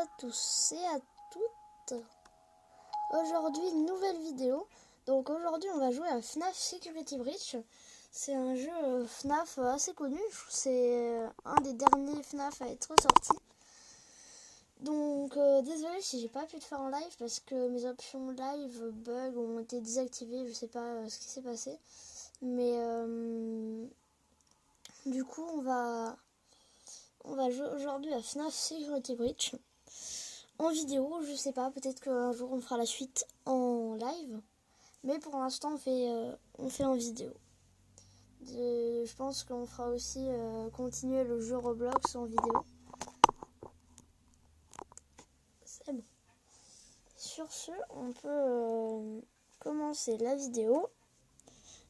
à tous et à toutes. Aujourd'hui, nouvelle vidéo. Donc aujourd'hui, on va jouer à FNAF Security Breach. C'est un jeu FNAF assez connu. C'est un des derniers FNAF à être sorti. Donc désolé si j'ai pas pu le faire en live parce que mes options live bug ont été désactivées. Je sais pas ce qui s'est passé. Mais du coup, on va jouer aujourd'hui à FNAF Security Breach. En vidéo, je sais pas, peut-être qu'un jour on fera la suite en live. Mais pour l'instant, on fait en vidéo. Je pense qu'on fera aussi continuer le jeu Roblox en vidéo. C'est bon. Sur ce, on peut commencer la vidéo.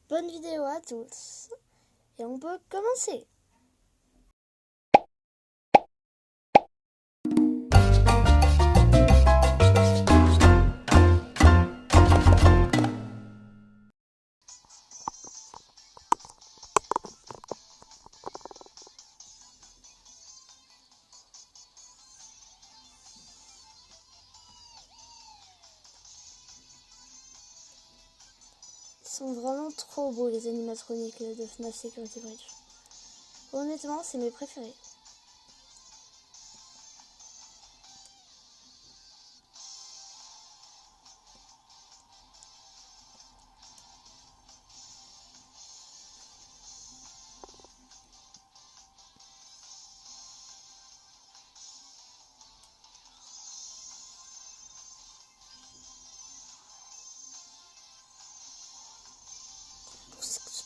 Bonne vidéo à tous. Et on peut commencer. Ils sont vraiment trop beaux les animatroniques de FNAF Security Breach. Honnêtement, c'est mes préférés.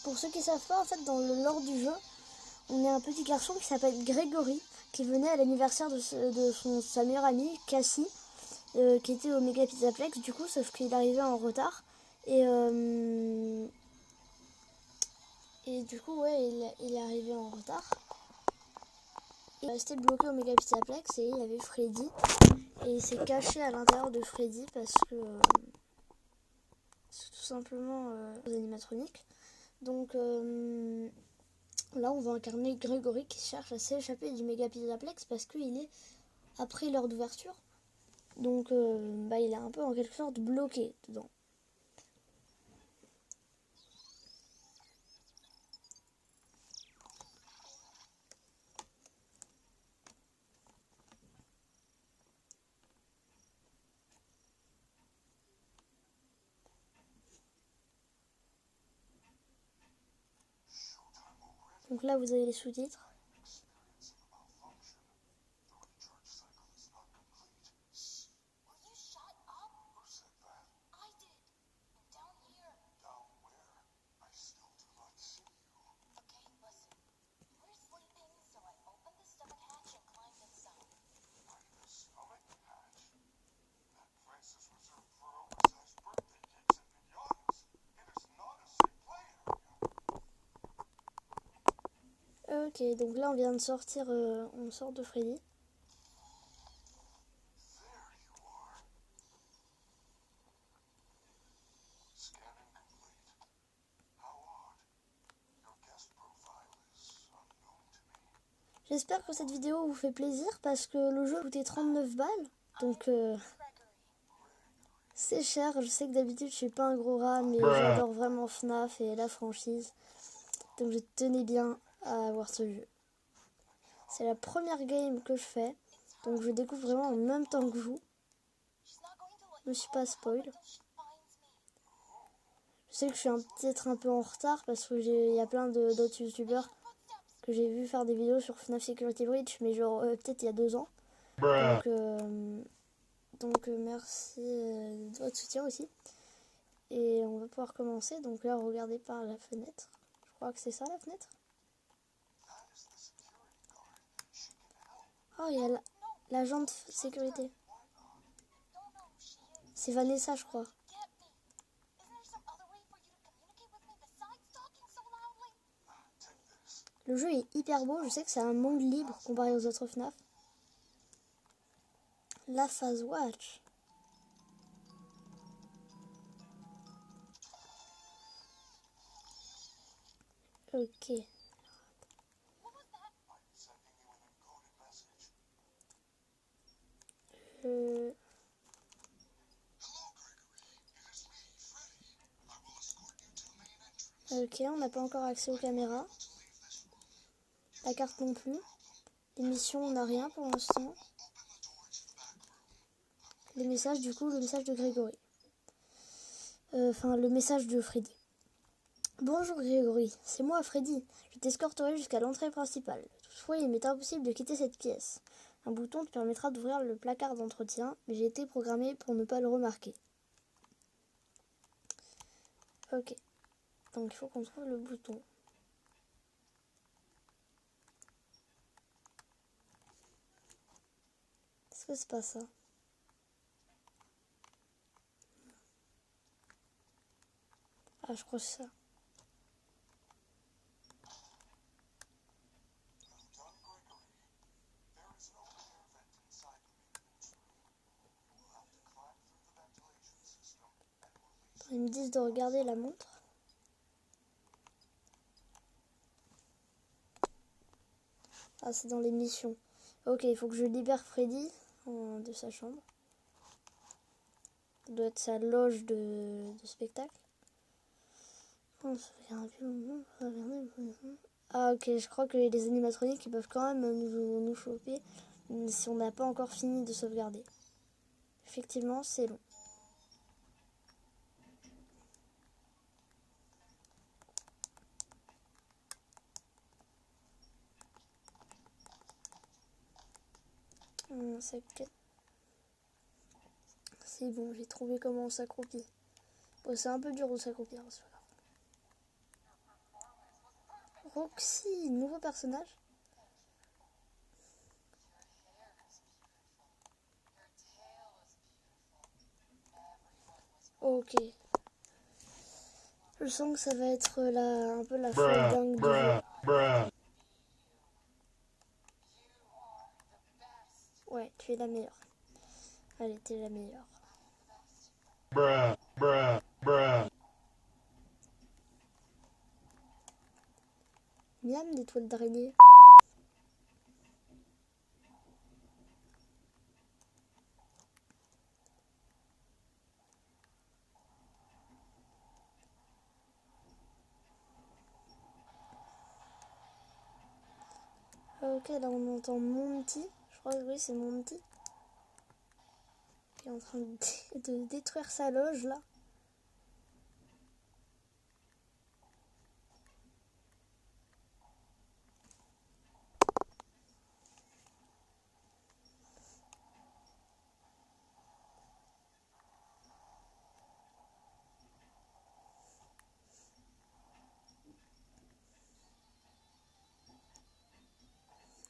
Pour ceux qui ne savent pas, en fait, dans le lore du jeu, on est un petit garçon qui s'appelle Grégory, qui venait à l'anniversaire de sa meilleure amie, Cassie, qui était au Mega Pizzaplex, du coup, sauf qu'il arrivait en retard. Et du coup, ouais, il est arrivé en retard. Il est resté bloqué au Mega Pizzaplex et il y avait Freddy. Et il s'est caché à l'intérieur de Freddy parce que c'est tout simplement aux animatroniques. Donc là, on va incarner Grégory qui cherche à s'échapper du Mega Pizzaplex parce qu'il est après l'heure d'ouverture. Donc il est un peu en quelque sorte bloqué dedans. Donc là, vous avez les sous-titres. Ok, donc là on vient de sortir, on sort de Freddy. J'espère que cette vidéo vous fait plaisir parce que le jeu coûtait 39 balles. Donc c'est cher, je sais que d'habitude je suis pas un gros rat mais j'adore vraiment FNAF et la franchise. Donc je tenais bien à avoir ce jeu. C'est la première game que je fais, donc je découvre vraiment en même temps que vous. Je me suis pas spoil. Je sais que je suis peut-être un peu en retard parce que il y a plein d'autres youtubeurs que j'ai vu faire des vidéos sur FNAF Security Breach, mais genre peut-être il y a 2 ans. Donc merci de votre soutien aussi. Et on va pouvoir commencer. Donc là, regardez par la fenêtre. Je crois que c'est ça la fenêtre. Oh, il y a l'agent de sécurité. C'est Vanessa, je crois. Le jeu est hyper beau. Je sais que c'est un monde libre comparé aux autres FNAF. La phase watch. Ok. Ok, on n'a pas encore accès aux caméras. La carte non plus. Les missions, on n'a rien pour l'instant. Les messages, du coup, le message de Grégory. Enfin, le message de Freddy. Bonjour Grégory, c'est moi Freddy. Je t'escorterai jusqu'à l'entrée principale. Toutefois, il m'est impossible de quitter cette pièce. Un bouton te permettra d'ouvrir le placard d'entretien, mais j'ai été programmé pour ne pas le remarquer. Ok. Donc il faut qu'on trouve le bouton. Est-ce que c'est pas ça? Ah, je crois que c'est ça. Ils me disent de regarder la montre. Ah, c'est dans les missions. Ok, il faut que je libère Freddy de sa chambre. Ça doit être sa loge de spectacle. Ah ok, je crois que les animatroniques ils peuvent quand même nous choper si on n'a pas encore fini de sauvegarder. Effectivement, c'est long. C'est bon, j'ai trouvé comment on s'accroupit. Bon, c'est un peu dur de s'accroupir, c'est pas grave. Roxy, nouveau personnage. Ok. Je sens que ça va être un peu la folle dingue du jeu. Ouais, tu es la meilleure. Allez, t'es la meilleure. Miam, des toiles d'araignée. Ok, là on entend Monty. Je crois que oui, c'est Monty. Qui est en train de détruire sa loge là.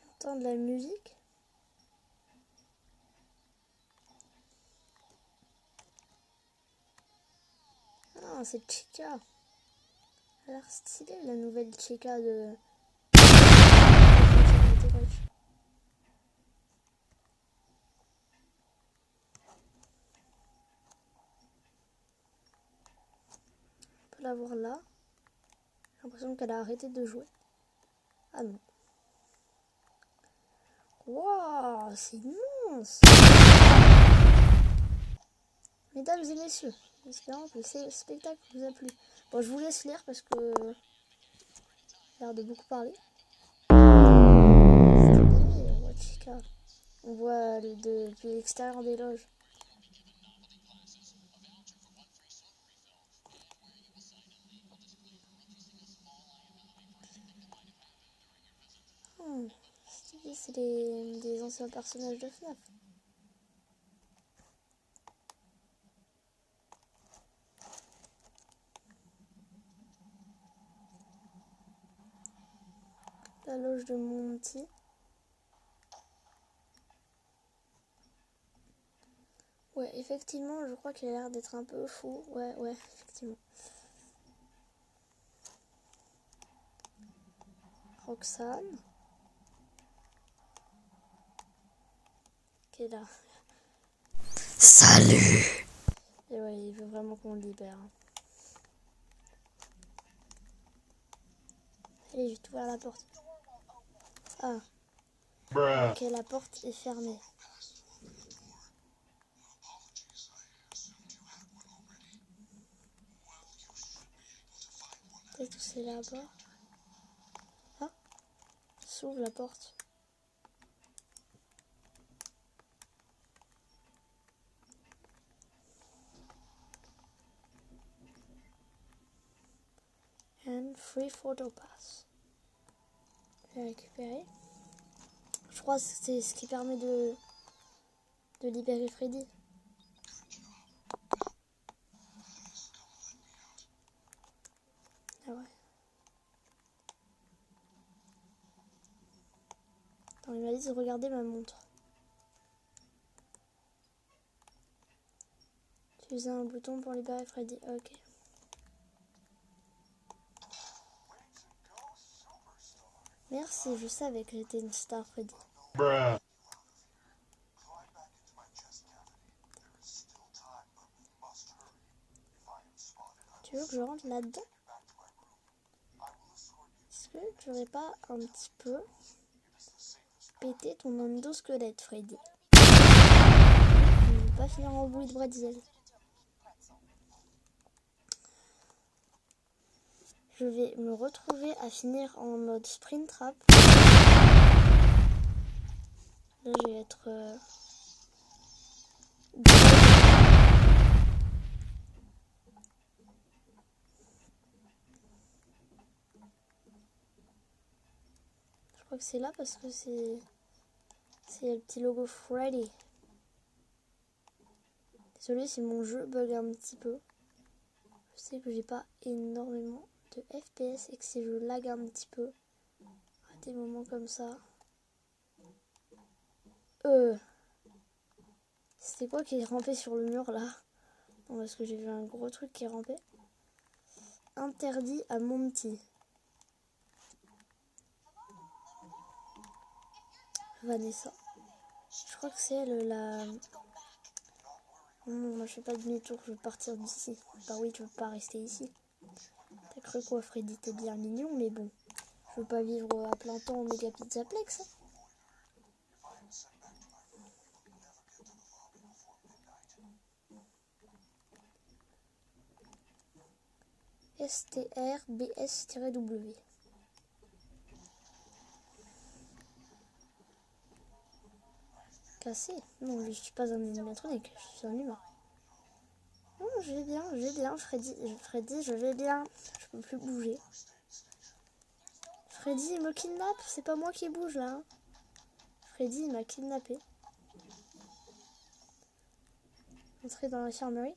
On entend de la musique. Ah, c'est Chica. Elle a l'air stylée la nouvelle Chica de. On peut la voir là. J'ai l'impression qu'elle a arrêté de jouer. Ah non. Waouh, c'est immense. Mesdames et messieurs, j'espère que ce spectacle vous a plu. Bon, je vous laisse lire parce que j'ai l'air de beaucoup parler. On voit depuis l'extérieur des loges. C'est des anciens personnages de FNAF. La loge de Monty. Ouais, effectivement, je crois qu'il a l'air d'être un peu fou. Ouais, effectivement. Roxane. Qui est là. Salut. Et ouais, il veut vraiment qu'on le libère. Allez, je vais t'ouvrir la porte. Ah. Ok, la porte est fermée. fait où c'est là-bas. Ah, s'ouvre la porte. And free photo pass. Je vais récupérer. Je crois que c'est ce qui permet de libérer Freddy. Ah ouais. Attends, il m'a dit de regarder ma montre. Utiliser un bouton pour libérer Freddy. Ok. Merci, je savais que j'étais une star, Freddy. Bruh. Tu veux que je rentre là-dedans? Est-ce que tu n'aurais pas un petit peu pété ton endosquelette, Freddy? Je ne veux pas finir en bouillie de bretzel. Je vais me retrouver à finir en mode sprint trap. Là, je vais être... Je crois que c'est là parce que c'est le petit logo Freddy. Désolé si mon jeu bug un petit peu. Je sais que j'ai pas énormément de FPS et que si je lag un petit peu à des moments comme ça. C'était quoi qui est rampé sur le mur là? Non, parce que j'ai vu un gros truc qui est rampé. Interdit à Monty. Vanessa. Je crois que c'est elle la... Non, moi je fais pas demi-tour, je veux partir d'ici. Bah oui, tu veux pas rester ici. T'as cru quoi, Freddy? T'es bien mignon, mais bon. Je veux pas vivre à plein temps au méga pizzaplex. STRBS-W. Cassé? Non, je suis pas un animatronique, je suis un humain. Non, je vais bien, Freddy, je vais bien. Je peux plus bouger. Freddy me kidnappe, c'est pas moi qui bouge là. Freddy m'a kidnappé. Entrer dans l'infirmerie.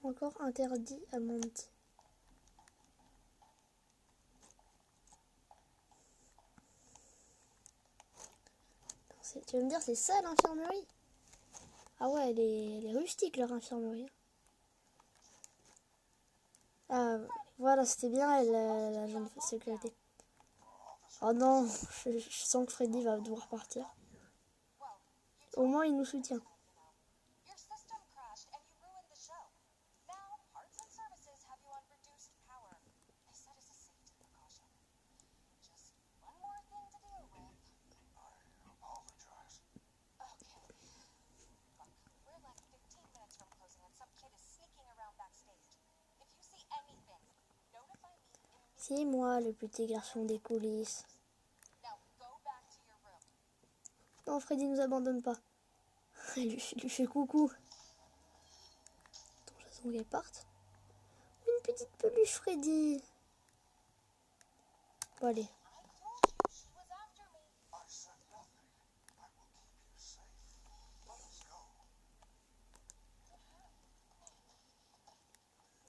Encore interdit à Monty. Tu vas me dire, c'est ça l'infirmerie? Ah ouais, elle est rustique leur infirmerie. Ah, voilà, c'était bien elle, la jeune sécurité. Oh non, je sens que Freddy va devoir partir. Au moins, il nous soutient. C'est moi, le petit garçon des coulisses. Non, Freddy nous abandonne pas. Elle lui fait coucou. Attends, j'attends qu'elle parte. Une petite peluche, Freddy. Bon, allez.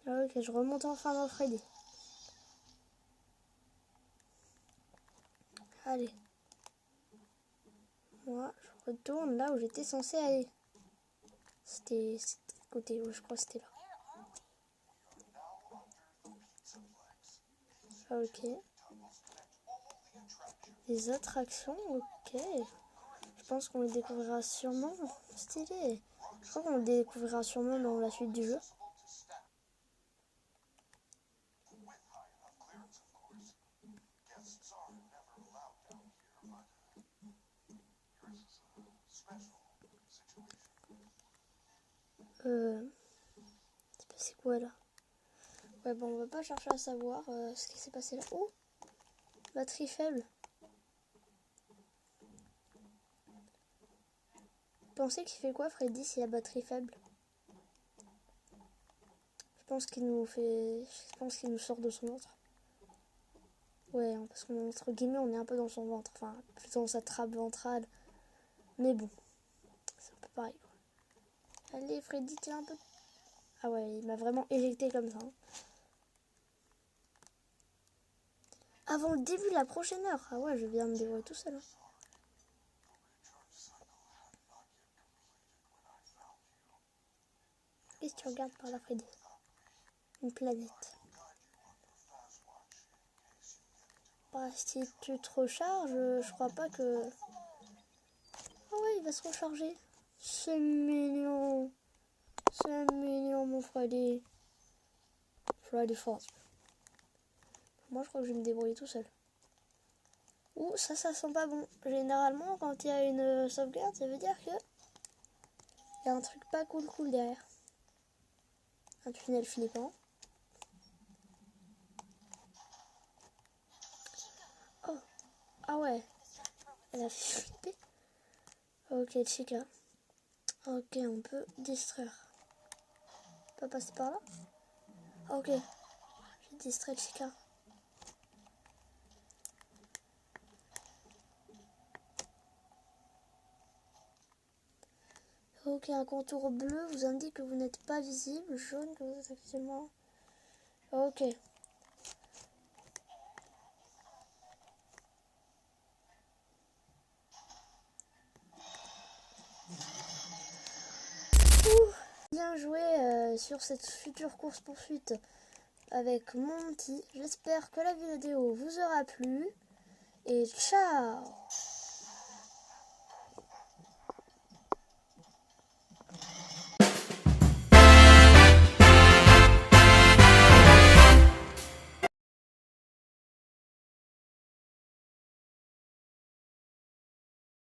Ah, ok, je remonte enfin dans Freddy. Allez. Moi, je retourne là où j'étais censée aller. C'était côté où je crois que c'était là. Ok. Les attractions, ok. Je pense qu'on les découvrira sûrement. Stylé. Je crois qu'on les découvrira sûrement dans la suite du jeu. C'est passé quoi là? Ouais, bon, on va pas chercher à savoir ce qui s'est passé là. Oh, batterie faible. Vous pensez qu'il fait quoi, Freddy, s'il y a batterie faible? Je pense qu'il nous sort de son ventre. Ouais, parce qu'entre guillemets, on est un peu dans son ventre. Enfin, plutôt dans sa trappe ventrale. Mais bon, c'est un peu pareil, quoi. Allez, Freddy, tiens un peu. Ah ouais, il m'a vraiment éjecté comme ça. Hein. Avant le début de la prochaine heure. Ah ouais, je viens me débrouiller tout seul. Hein. Qu'est-ce que tu regardes par là, Freddy? Une planète. Bah, si tu te recharges, je crois pas que... Ah ouais, il va se recharger. C'est mignon. C'est mignon, mon Freddy. Freddy Fazbear. Moi, je crois que je vais me débrouiller tout seul. Ouh, ça sent pas bon. Généralement, quand il y a une sauvegarde, ça veut dire que il y a un truc pas cool derrière. Un tunnel flippant. Oh, ah ouais. Elle a fait flipper. Ok, Chica. Ok, on peut distraire. On peut passer par là. Ok, j'ai distrait Chica. Ok, un contour bleu vous indique que vous n'êtes pas visible. Jaune que vous êtes actuellement. Ok. Bien joué sur cette future course-poursuite avec Monty. J'espère que la vidéo vous aura plu. Et ciao!